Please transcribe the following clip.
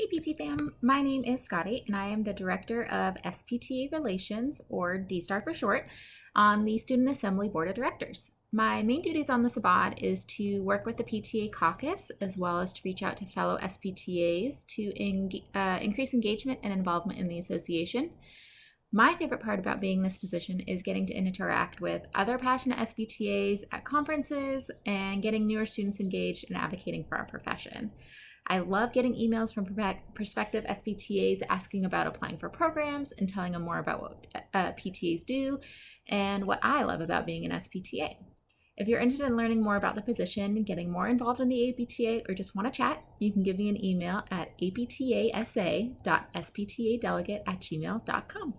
Hey PT fam, my name is Scotty and I am the Director of SPTA Relations, or D-STAR for short, on the Student Assembly Board of Directors. My main duties on the Sabad is to work with the PTA caucus as well as to reach out to fellow SPTAs to increase engagement and involvement in the association. My favorite part about being in this position is getting to interact with other passionate SPTAs at conferences and getting newer students engaged and advocating for our profession. I love getting emails from prospective SPTAs asking about applying for programs and telling them more about what PTAs do and what I love about being an SPTA. If you're interested in learning more about the position, getting more involved in the APTA, or just want to chat, you can give me an email at aptasa.sptadelegate@gmail.com.